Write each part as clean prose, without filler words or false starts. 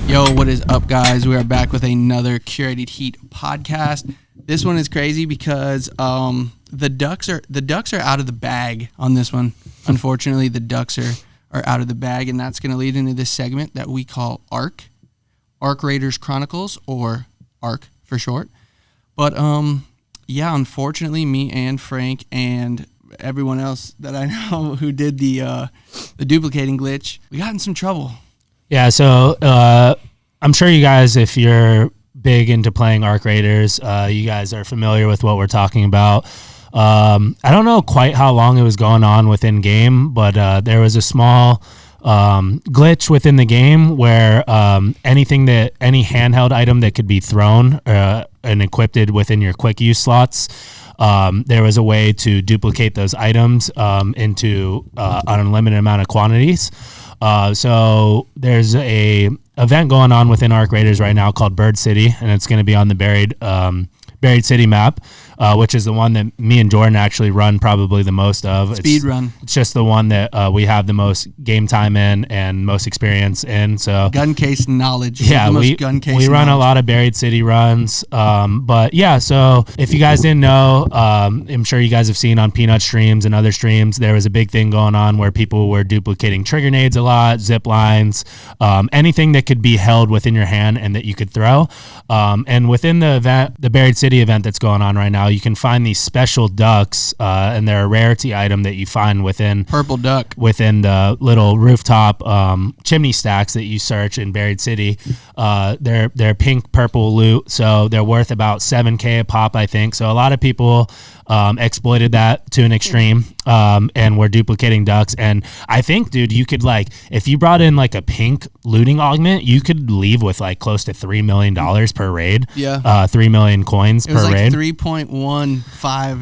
Yo, what is up, guys? We are back with another Curated Heat podcast. This one is crazy because the Ducks are out of the bag on this one. Unfortunately, the Ducks are out of the bag, and that's going to lead into this segment that we call ARC Raiders Chronicles, or ARC for short. But yeah, unfortunately, me and Frank and everyone else that I know who did the duplicating glitch, we got in some trouble. Yeah, so I'm sure you guys, if you're big into playing Arc Raiders, you guys are familiar with what we're talking about. I don't know quite how long it was going on within game, but there was a small glitch within the game where any handheld item that could be thrown and equipped within your quick use slots, there was a way to duplicate those items into an unlimited amount of quantities. So there's a event going on within Arc Raiders right now called Bird City, and it's going to be on the Buried City map, which is the one that me and Jordan actually run probably the most of. Speed run. It's just the one that we have the most game time in and most experience in. So gun case knowledge. Yeah, we run a lot of Buried City runs. But yeah, so if you guys didn't know, I'm sure you guys have seen on Peanut streams and other streams, there was a big thing going on where people were duplicating trigger nades a lot, zip lines, anything that could be held within your hand and that you could throw. And within the event, the Buried City event that's going on right now, you can find these special ducks, and they're a rarity item that you find within purple duck within the little rooftop chimney stacks that you search in Buried City. They're pink purple loot, so they're worth about $7,000 a pop, I think. So a lot of people exploited that to an extreme, and were duplicating ducks. And I think, dude, you could, like, if you brought in like a pink looting augment, you could leave with like close to $3 million per raid. Yeah. 3 million coins per raid. It was like 3.15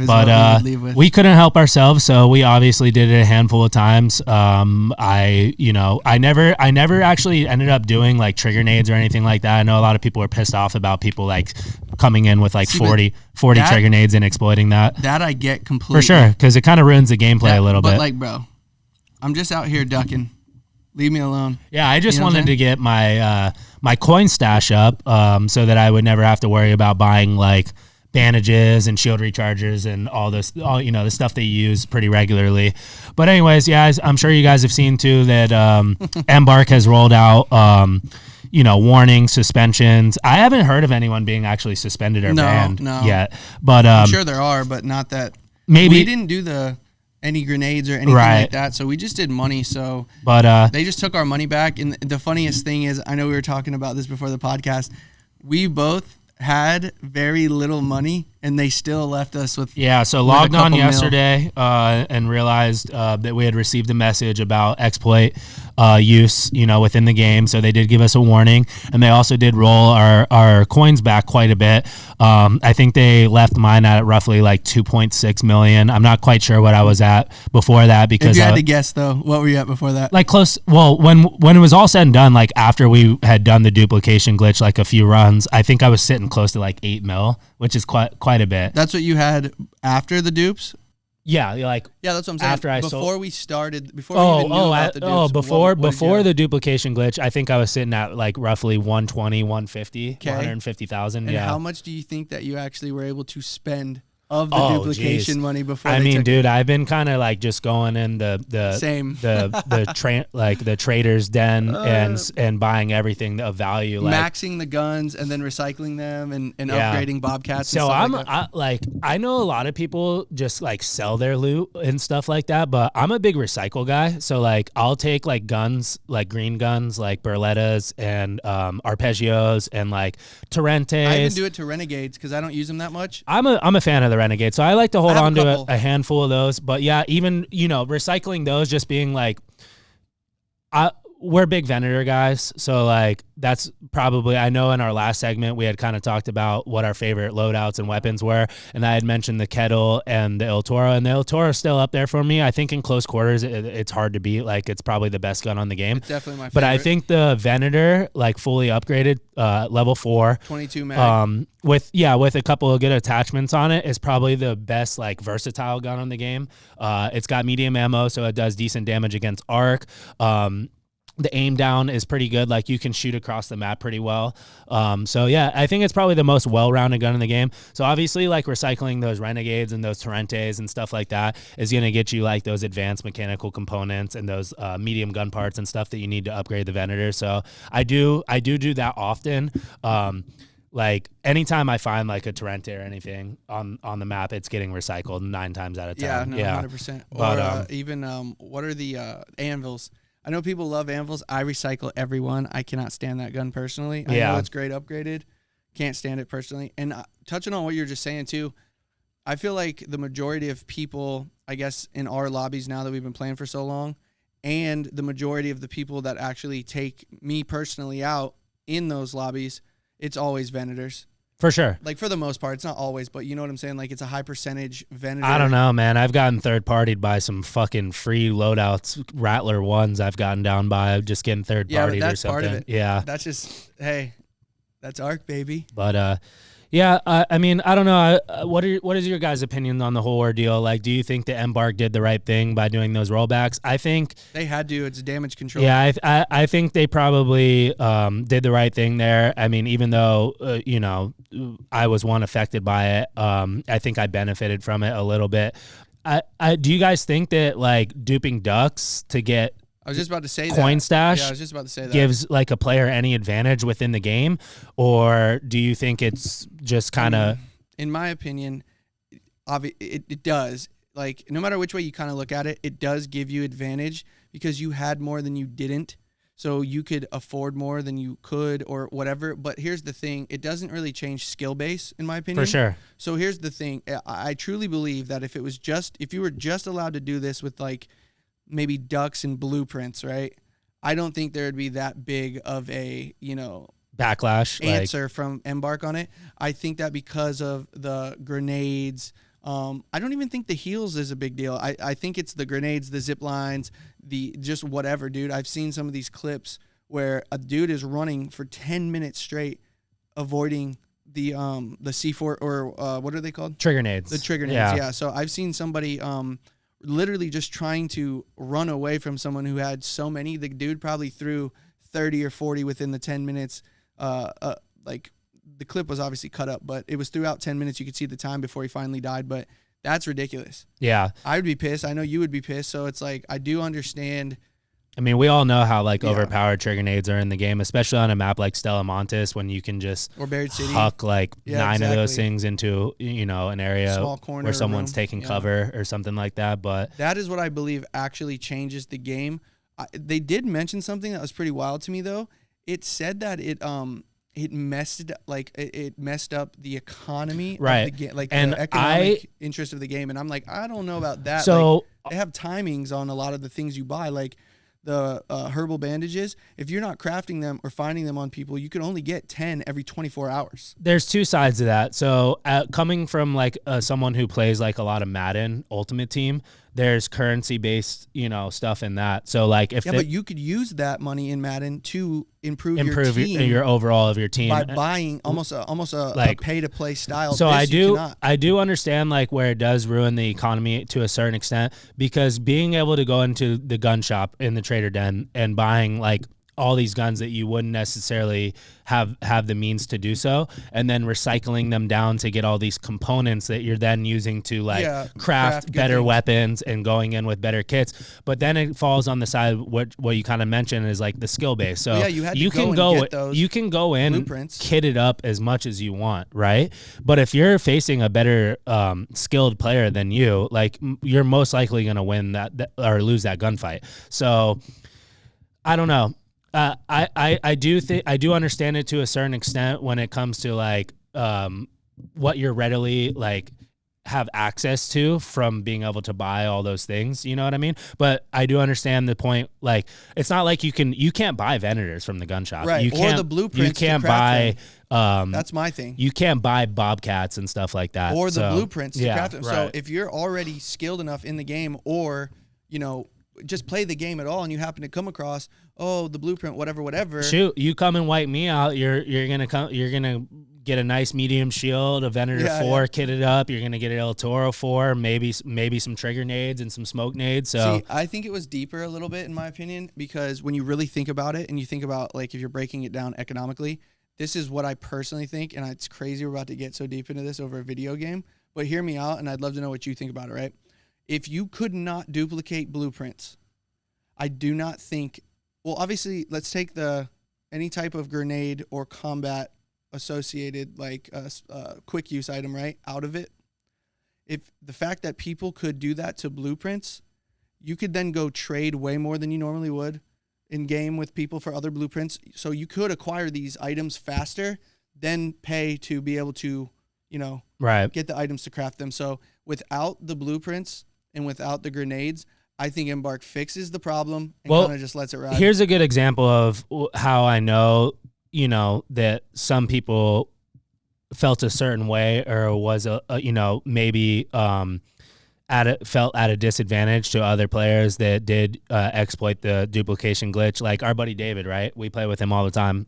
is but, what we would leave with. We couldn't help ourselves, so we obviously did it a handful of times. I never actually ended up doing like trigger nades or anything like that. I know a lot of people were pissed off about people like coming in with like 40 trigger nades and exploiting that. That I get completely. For sure, because it kind of ruins the gameplay a little bit. But like, bro, I'm just out here ducking. Leave me alone. Yeah, I just wanted to get my my coin stash up, so that I would never have to worry about buying like bandages and shield rechargers and all the stuff they use pretty regularly. But anyways, yeah, I'm sure you guys have seen too that Embark has rolled out warning suspensions. I haven't heard of anyone being actually suspended or banned yet, but I'm sure there are, but not that. Maybe we didn't do any grenades or anything like that, so we just did money. So, but they just took our money back. And the funniest thing is, I know we were talking about this before the podcast. We both had very little money, and they still left us with So logged on yesterday and realized that we had received a message about exploit use within the game, so they did give us a warning, and they also did roll our coins back quite a bit. I think they left mine at roughly like 2.6 million. I'm not quite sure what I was at before that, because if you had to guess though, what were you at before that? Like close. Well, when it was all said and done, like after we had done the duplication glitch, like a few runs, I think I was sitting close to like 8 mil, which is quite a bit. That's what you had after the dupes? Yeah, that's what I'm saying. After I before we started, before we even knew about the dupes. Before the duplication glitch, I think I was sitting at like roughly 120, 150, 150,000. And how much do you think that you actually were able to spend of the duplication money before? Dude, I've been kind of like just going in the trader's den and buying everything of value, like maxing the guns and then recycling them and upgrading bobcats. So I know a lot of people just like sell their loot and stuff like that, but I'm a big recycle guy. So like I'll take like guns, like green guns, like Berlettas and Arpeggios and like Torrentes. I even do it to Renegades because I don't use them that much. I'm a fan of the Renegade, so I like to hold on to a handful of those. But yeah, even recycling those, just being like, we're big Venator guys, so like that's probably, I know in our last segment we had kind of talked about what our favorite loadouts and weapons were, and I had mentioned the Kettle and the El Toro, and the El Toro is still up there for me. I think in close quarters it's hard to beat. Like it's probably the best gun on the game. It's definitely my favorite. But I think the Venator, like fully upgraded, level 4, 22 mag, with a couple of good attachments on it, is probably the best like versatile gun on the game. It's got medium ammo, so it does decent damage against arc. The aim down is pretty good. Like you can shoot across the map pretty well. So yeah, I think it's probably the most well-rounded gun in the game. So obviously like recycling those Renegades and those Torrentes and stuff like that is going to get you like those advanced mechanical components and those medium gun parts and stuff that you need to upgrade the Venator. So I do that often. Like anytime I find like a Torrente or anything on the map, it's getting recycled 9 times out of 10. Yeah, no, 100%. But even what are the anvils? I know people love anvils. I recycle every one. I cannot stand that gun personally. I know it's great upgraded. Can't stand it personally. And touching on what you're just saying too, I feel like the majority of people, I guess, in our lobbies now that we've been playing for so long, and the majority of the people that actually take me personally out in those lobbies, it's always Venators. For sure. Like for the most part, it's not always, but you know what I'm saying? Like it's a high percentage Venator. I don't know, man. I've gotten third-partied by some fucking free loadouts, Rattler ones I've gotten down by just getting third-partied or something. Part of it. Yeah. That's just, hey, that's ARC, baby. But, yeah, I mean, I don't know. What is your guys' opinion on the whole ordeal? Like, do you think the Embark did the right thing by doing those rollbacks? I think they had to. It's damage control. Yeah, I think they probably did the right thing there. I mean, even though you know I was one affected by it, I think I benefited from it a little bit. Do you guys think that like duping ducks to get I was just about to say coin that. stash Yeah, I was just about to say that. Gives like a player any advantage within the game, or do you think it's just kind of? In my opinion, it does. Like no matter which way you kind of look at it, it does give you advantage because you had more than you didn't. So you could afford more than you could or whatever. But here's the thing. It doesn't really change skill base, in my opinion. For sure. So here's the thing. I truly believe that if you were just allowed to do this with like maybe ducks and blueprints, right? I don't think there would be that big of a, backlash answer from Embark on it. I think that because of the grenades, I don't even think the heals is a big deal. I think it's the grenades, the zip lines, the just whatever, dude. I've seen some of these clips where a dude is running for 10 minutes straight, avoiding the C4 or what are they called? Trigger nades. The trigger nades, yeah. So I've seen somebody literally just trying to run away from someone who had so many. The dude probably threw 30 or 40 within the 10 minutes. Like the clip was obviously cut up, but it was throughout 10 minutes. You could see the time before he finally died, but that's ridiculous. Yeah. I would be pissed. I know you would be pissed. So it's like, I do understand. I mean, we all know how overpowered trigger nades are in the game, especially on a map like Stella Montes when you can just or Buried City. Huck like 9 of those things into, an area small corner where someone's taking cover or something like that. But that is what I believe actually changes the game. They did mention something that was pretty wild to me though. It said that it messed up the economy of the game, like and the economic interest of the game. And I'm like, I don't know about that. So like, they have timings on a lot of the things you buy, like the herbal bandages. If you're not crafting them or finding them on people, you can only get 10 every 24 hours. There's two sides to that. So coming from like someone who plays like a lot of Madden Ultimate Team, there's currency based, stuff in that. So like but you could use that money in Madden to improve your team your overall of your team by buying almost a pay to play style. So I do understand like where it does ruin the economy to a certain extent, because being able to go into the gun shop in the trader den and buying like all these guns that you wouldn't necessarily have the means to do so, and then recycling them down to get all these components that you're then using to craft better weapons and going in with better kits. But then it falls on the side what you kind of mentioned is like the skill base. So you can go in kitted up as much as you want, right? But if you're facing a better skilled player than you, like you're most likely going to win that or lose that gunfight. So I don't know. I do understand it to a certain extent when it comes to like what you're readily like have access to from being able to buy all those things, you know what I mean? But I do understand the point. Like it's not like you can't buy Venators from the gun shop, right? You can't, or the blueprints. You can't buy. That's my thing. You can't buy Bobcats and stuff like that, or the blueprints to craft them. Right. So if you're already skilled enough in the game, or just play the game at all, and you happen to come across the blueprint, whatever. Shoot, you come and wipe me out. You're gonna get a nice medium shield, a Venator 4 kitted up. You're gonna get an El Toro 4, maybe some trigger nades and some smoke nades. So see, I think it was deeper a little bit in my opinion, because when you really think about it and you think about like if you're breaking it down economically, this is what I personally think, and it's crazy we're about to get so deep into this over a video game. But hear me out, and I'd love to know what you think about it. Right? If you could not duplicate blueprints, I do not think. Well, obviously, let's take any type of grenade or combat associated like quick use item, right, out of it. If the fact that people could do that to blueprints, you could then go trade way more than you normally would in game with people for other blueprints. So you could acquire these items faster, then pay to be able to, get the items to craft them. So without the blueprints and without the grenades, I think Embark fixes the problem and kind of just lets it ride. Here's a good example of how I know, that some people felt a certain way or was maybe felt at a disadvantage to other players that did exploit the duplication glitch. Like our buddy David, right? We play with him all the time.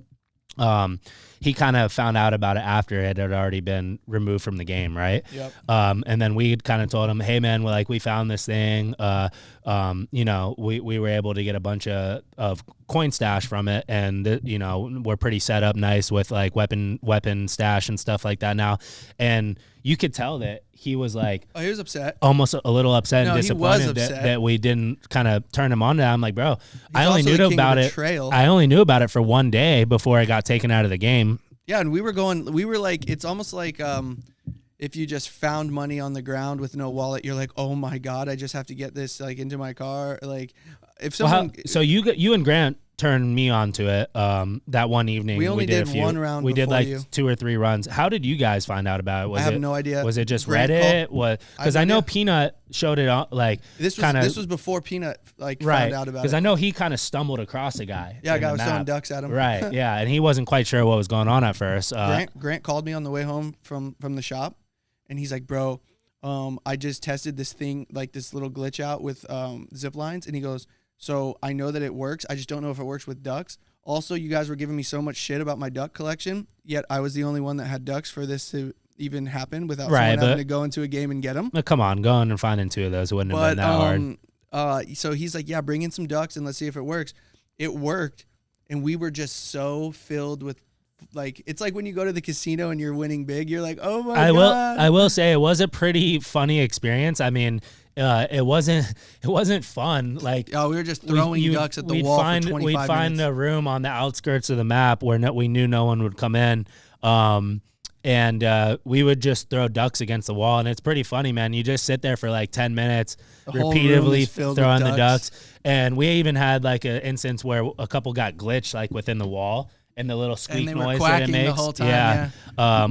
He kind of found out about it after it had already been removed from the game, right? Yep. And then we kind of told him, hey man, we found this thing. We were able to get a bunch of coin stash from it, and we're pretty set up nice with like weapon stash and stuff like that now. And you could tell that he was like, oh, he was upset, almost a little upset and disappointed that we didn't kind of turn him on to that. I'm like, bro, I only knew about it. I only knew about it for one day before it got taken out of the game. Yeah, and we were like, it's almost like if you just found money on the ground with no wallet, you're like, oh my God, I just have to get this like into my car. Like if someone, so you and Grant turned me onto it that one evening. We only did one round. We did like 2 or 3 runs. How did you guys find out about it? I have no idea. Was it just Reddit? Because I know Peanut showed it on like this was before Peanut found out about it. Because I know he kind of stumbled across a guy. Yeah, a guy was throwing ducks at him. Right. Yeah, and he wasn't quite sure what was going on at first. Grant called me on the way home from the shop, and he's like, bro, I just tested this thing, like this little glitch out with zip lines, and he goes, so I know that it works. I just don't know if it works with ducks. Also, you guys were giving me so much shit about my duck collection, yet I was the only one that had ducks for this to even happen without someone having to go into a game and get them. Come on, going and finding 2 of those wouldn't have been that hard. So he's like, yeah, bring in some ducks and let's see if it works. It worked, and we were just so filled with, like, it's like when you go to the casino and you're winning big, you're like, oh my God. I will say it was a pretty funny experience. I mean, it wasn't fun. Like, we were just throwing ducks at the wall for 25 minutes. We'd find a room on the outskirts of the map where we knew no one would come in. And we would just throw ducks against the wall, and it's pretty funny, man. You just sit there for like 10 minutes, repeatedly throwing the ducks. And we even had like an instance where a couple got glitched like within the wall. And the little squeak noise that it makes, the whole time,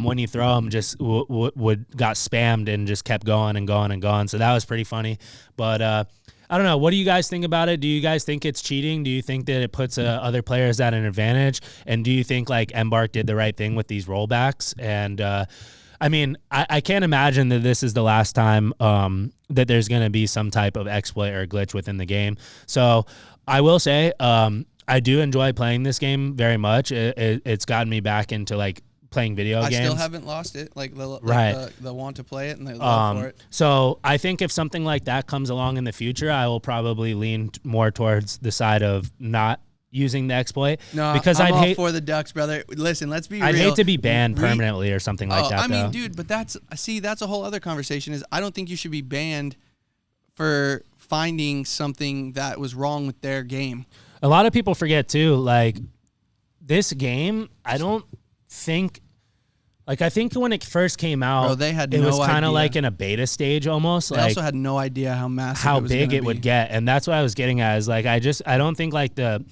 when you throw them, just got spammed and just kept going and going and going. So that was pretty funny. But I don't know. What do you guys think about it? Do you guys think it's cheating? Do you think that it puts other players at an advantage? And do you think like Embark did the right thing with these rollbacks? And I mean, I can't imagine that this is the last time that there's going to be some type of exploit or glitch within the game. So I will say, I do enjoy playing this game very much. It's gotten me back into like playing video games. I still haven't lost it, the want to play it and the love for it. So I think if something like that comes along in the future, I will probably lean more towards the side of not using the exploit. No, because I'm all for the ducks, brother. Listen, let's be real. I'd hate to be banned permanently or something like that. I mean, dude, but that's a whole other conversation. Is I don't think you should be banned for finding something that was wrong with their game. A lot of people forget too, like this game, I don't think, like I think when it first came out, it was kind of like in a beta stage almost. They also had no idea how massive how big it would get. And that's what I was getting at is like, I don't think like the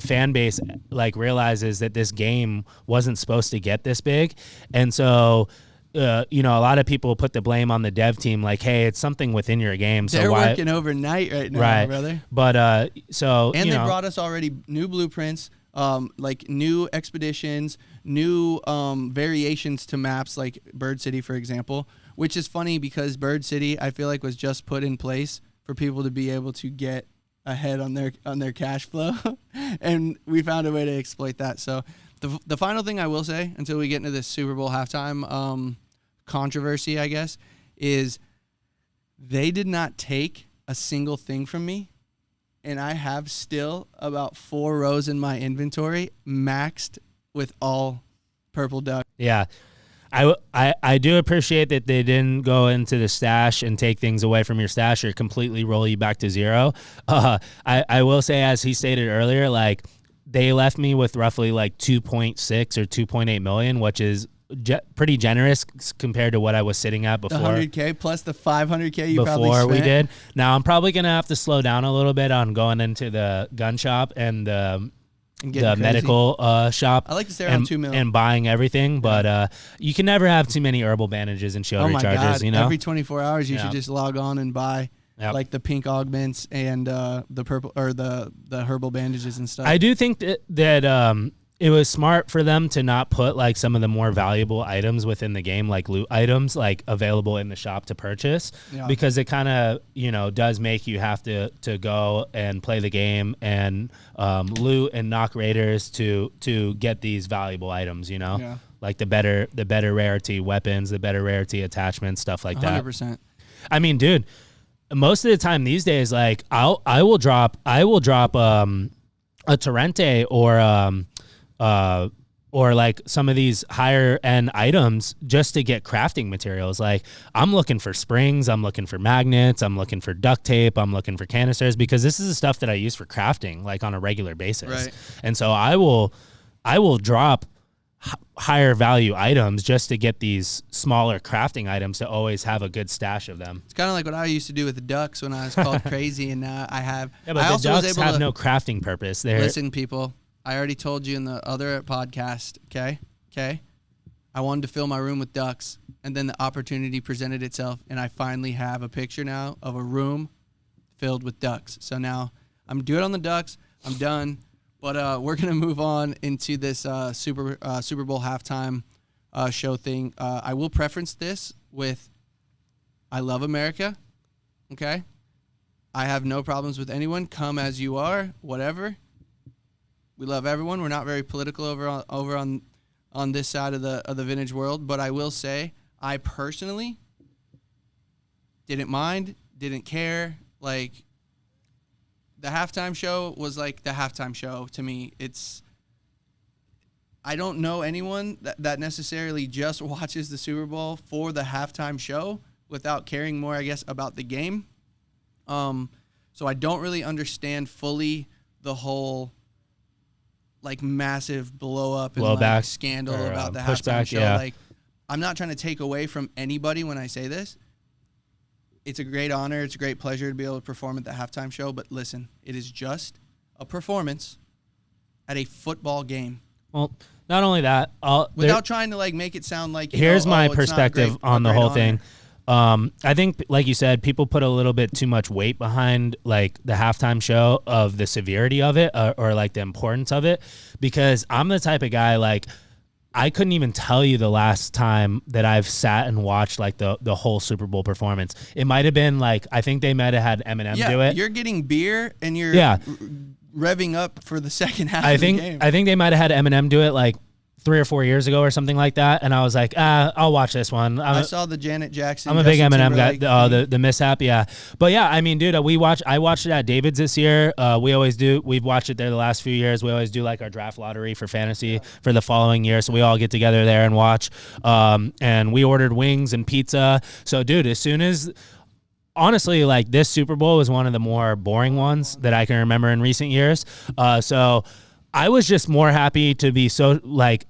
fan base like realizes that this game wasn't supposed to get this big. And so, a lot of people put the blame on the dev team, like, hey, it's something within your game. So they're working overnight right now, brother. But they brought us already new blueprints, like new expeditions, new variations to maps, like Bird City, for example. Which is funny because Bird City, I feel like, was just put in place for people to be able to get ahead on their cash flow, and we found a way to exploit that. So the final thing I will say until we get into this Super Bowl halftime controversy, I guess, is they did not take a single thing from me, and I have still about 4 rows in my inventory maxed with all purple duck. Yeah. I do appreciate that they didn't go into the stash and take things away from your stash or completely roll you back to zero. I will say, as he stated earlier, like they left me with roughly like 2.6 or 2.8 million, which is pretty generous compared to what I was sitting at before. The 100K plus the 500K you probably before spent. we did. Now I'm probably gonna have to slow down a little bit on going into the gun shop and the medical shop. I like to stay around 2 million and buying everything, but you can never have too many herbal bandages and shield recharges. God. You know, every 24 hours you should just log on and buy like the pink augments and the purple or the herbal bandages and stuff. I do think that it was smart for them to not put like some of the more valuable items within the game, like loot items, like available in the shop to purchase, because it kind of, you know, does make you have to go and play the game and loot and knock raiders to get these valuable items, you know, like the better rarity weapons, the better rarity attachments, stuff like that. 100%. I mean, dude, most of the time these days, like I will drop a Torrente or like some of these higher end items just to get crafting materials. Like I'm looking for springs, I'm looking for magnets, I'm looking for duct tape, I'm looking for canisters, because this is the stuff that I use for crafting like on a regular basis. Right. And so I will drop higher value items just to get these smaller crafting items to always have a good stash of them. It's kind of like what I used to do with the ducks when I was called crazy, and now I have. Yeah, but I the also ducks was able have to no crafting purpose. listen, people. I already told you in the other podcast. Okay. I wanted to fill my room with ducks, and then the opportunity presented itself, and I finally have a picture now of a room filled with ducks. So now I'm good on the ducks. I'm done. But we're gonna move on into this Super Bowl halftime show thing. I will preference this with, I love America. Okay, I have no problems with anyone. Come as you are, whatever. We love everyone. We're not very political over on this side of the vintage world. But I will say, I personally didn't mind, didn't care. Like, the halftime show was like the halftime show to me. I don't know anyone that necessarily just watches the Super Bowl for the halftime show without caring more, I guess, about the game. So I don't really understand fully the whole like massive blow up and like scandal about the halftime show. Yeah. Like, I'm not trying to take away from anybody when I say this. It's a great honor. It's a great pleasure to be able to perform at the halftime show. But listen, it is just a performance at a football game. Well, not only that, without trying to like make it sound like here's my perspective on the whole thing. I think, like you said, people put a little bit too much weight behind like the halftime show of the severity of it or like the importance of it, because I'm the type of guy, like, I couldn't even tell you the last time that I've sat and watched like the whole Super Bowl performance. It might have been like, I think they might have had Eminem do it. You're getting beer and you're revving up for the second half of the game. I think they might have had Eminem do it like 3 or 4 years ago or something like that, and I was like, I'll watch this one. I saw the Janet Jackson. I'm a big Eminem guy. The mishap, yeah. But yeah, I mean, dude, I watched it at David's this year. We always do. We've watched it there the last few years. We always do like our draft lottery for fantasy for the following year, so we all get together there and watch. And we ordered wings and pizza. So, dude, as soon as honestly, like, this Super Bowl was one of the more boring ones that I can remember in recent years. So I was just more happy to be so like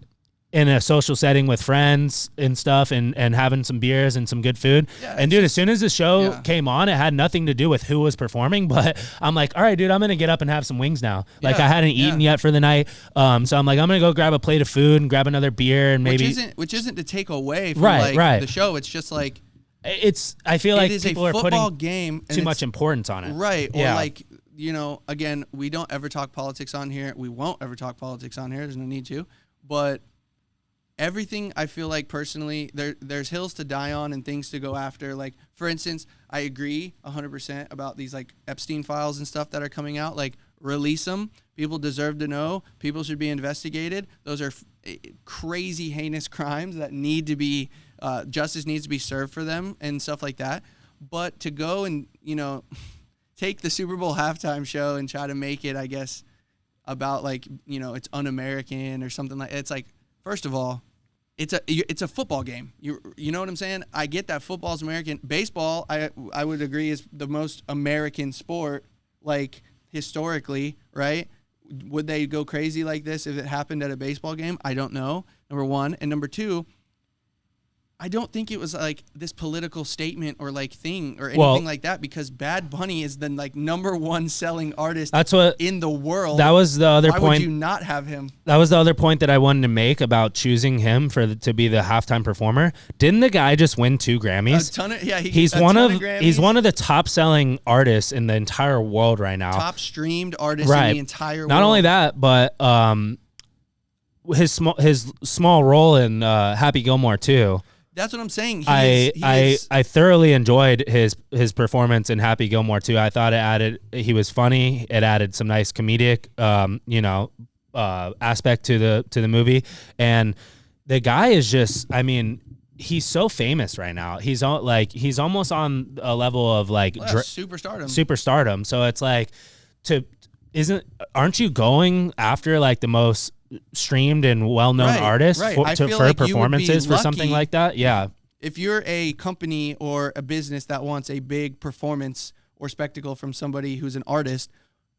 in a social setting with friends and stuff and having some beers and some good food. Yeah, and dude, as soon as the show came on, it had nothing to do with who was performing, but I'm like, all right, dude, I'm going to get up and have some wings now. Like, I hadn't eaten yet for the night. So I'm like, I'm going to go grab a plate of food and grab another beer and maybe. Which isn't to take away from the show. It's just like. I feel like people are putting game too much importance on it. Right. Or like, you know, again, we don't ever talk politics on here. We won't ever talk politics on here. There's no need to. But everything I feel like personally, there's hills to die on and things to go after. Like, for instance, I agree 100% about these like Epstein files and stuff that are coming out. Like, release them. People deserve to know. People should be investigated. Those are crazy, heinous crimes that need to be, justice needs to be served for them and stuff like that. But to go and, take the Super Bowl halftime show and try to make it, I guess, about like, it's un-American or something like, it's like, first of all, it's a football game. You know what I'm saying? I get that football's American. Baseball, I would agree, is the most American sport, like historically, right? Would they go crazy like this if it happened at a baseball game? I don't know. Number one. And number two, I don't think it was like this political statement or like thing or anything like that, because Bad Bunny is the like number one selling artist in the world. That was the other point. Why would you not have him? That was the other point that I wanted to make about choosing him to be the halftime performer. Didn't the guy just win 2 Grammys? He's one of the top selling artists in the entire world right now. Top streamed artist in the entire world. Not only that, but his small role in Happy Gilmore too. That's what I'm saying. I thoroughly enjoyed his performance in Happy Gilmore too. I thought he was funny. It added some nice comedic, aspect to the movie. And the guy is just, I mean, he's so famous right now. He's almost on a level of like superstardom. So it's like, aren't you going after like the most streamed and well-known artists for performances for something like that? Yeah. If you're a company or a business that wants a big performance or spectacle from somebody who's an artist,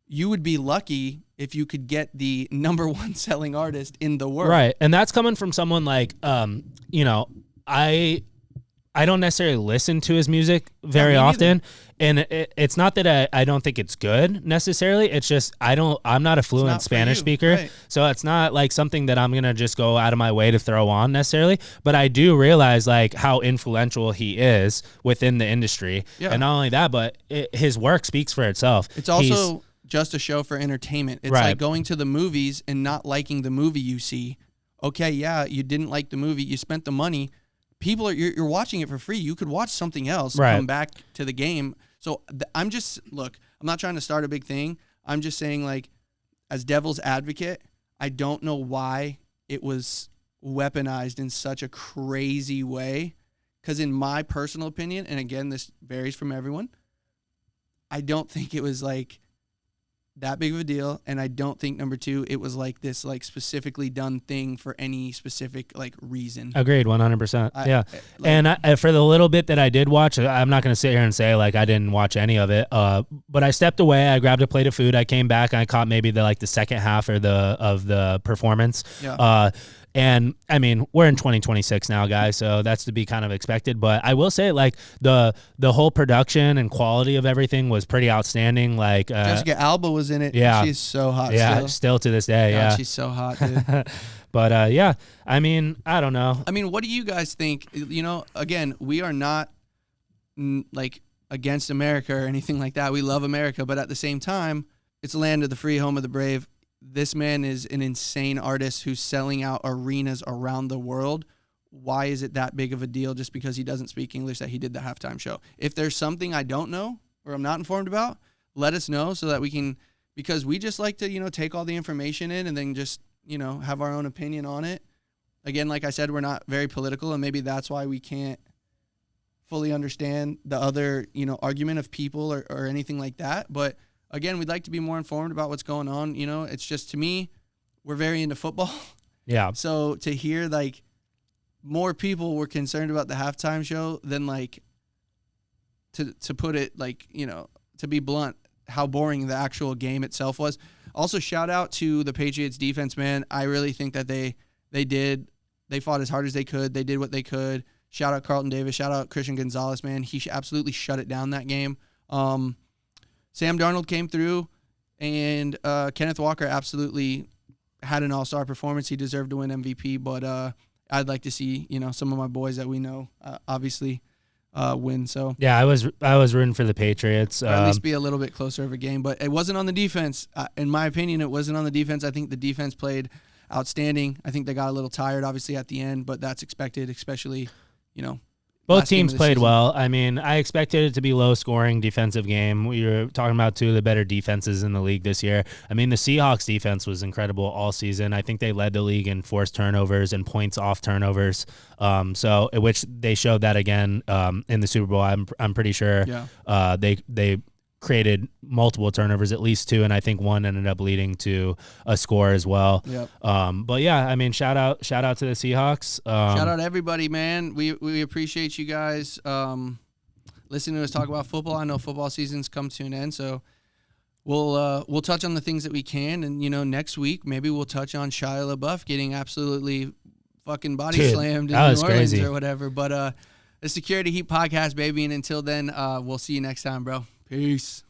you would be lucky if you could get the number one selling artist in the world. Right. And that's coming from someone like, I don't necessarily listen to his music very often. And it's not that I don't think it's good necessarily. It's just I'm not a fluent Spanish speaker. Right. So it's not like something that I'm going to just go out of my way to throw on necessarily. But I do realize like how influential he is within the industry. Yeah. And not only that, but his work speaks for itself. It's also just a show for entertainment. It's like going to the movies and not liking the movie you see. Okay, yeah, you didn't like the movie. You spent the money. You're watching it for free. You could watch something else, come back to the game. So I'm not trying to start a big thing. I'm just saying, like, as devil's advocate, I don't know why it was weaponized in such a crazy way. Because in my personal opinion, and again, this varies from everyone, I don't think it was like that big of a deal, and I don't think, number two, it was like this like specifically done thing for any specific like reason. Agreed, 100%. Yeah, and for the little bit that I did watch, I'm not going to sit here and say like I didn't watch any of it. But I stepped away. I grabbed a plate of food. I came back and I caught maybe the second half of the performance. Yeah. And I mean, we're in 2026 now, guys, so that's to be kind of expected. But I will say, like, the whole production and quality of everything was pretty outstanding. Like Jessica Alba was in it. Yeah, she's so hot. Yeah, still to this day. God, she's so hot, dude. But yeah, I mean, I don't know. I mean, what do you guys think? Again, we are not like against America or anything like that. We love America, but at the same time, it's the land of the free, home of the brave. This man is an insane artist who's selling out arenas around the world. Why is it that big of a deal just because he doesn't speak English that he did the halftime show? If there's something I don't know or I'm not informed about, let us know so that we can, because we just like to, take all the information in and then just, have our own opinion on it. Again, like I said, we're not very political, and maybe that's why we can't fully understand the other, argument of people or anything like that. But again, we'd like to be more informed about what's going on. It's just, to me, we're very into football. Yeah. So to hear like more people were concerned about the halftime show than like to put it like, to be blunt, how boring the actual game itself was. Also, shout out to the Patriots defense, man. I really think that they fought as hard as they could. They did what they could. Shout out Carlton Davis. Shout out Christian Gonzalez, man. He absolutely shut it down that game. Sam Darnold came through, and Kenneth Walker absolutely had an all-star performance. He deserved to win MVP, but I'd like to see some of my boys that we know obviously win. So yeah, I was rooting for the Patriots, or at least be a little bit closer of a game. But it wasn't on the defense. In my opinion, it wasn't on the defense. I think the defense played outstanding. I think they got a little tired, obviously, at the end, but that's expected, especially, Both last game teams of the played season. well. I mean, I expected it to be low-scoring defensive game. We were talking about two of the better defenses in the league this year. I mean, the Seahawks defense was incredible all season. I think they led the league in forced turnovers and points off turnovers. Which they showed that again in the Super Bowl. I'm pretty sure. Yeah. They created multiple turnovers, at least two, and I think one ended up leading to a score as well. Yep. But yeah, I mean, shout out to the Seahawks. Shout out everybody, man. We appreciate you guys listening to us talk about football. I know football season's come to an end, so we'll touch on the things that we can, and next week maybe we'll touch on Shia LaBeouf getting absolutely fucking body slammed in New Orleans crazy. or whatever. But the Security Heat podcast, baby, and until then, we'll see you next time, bro. Peace.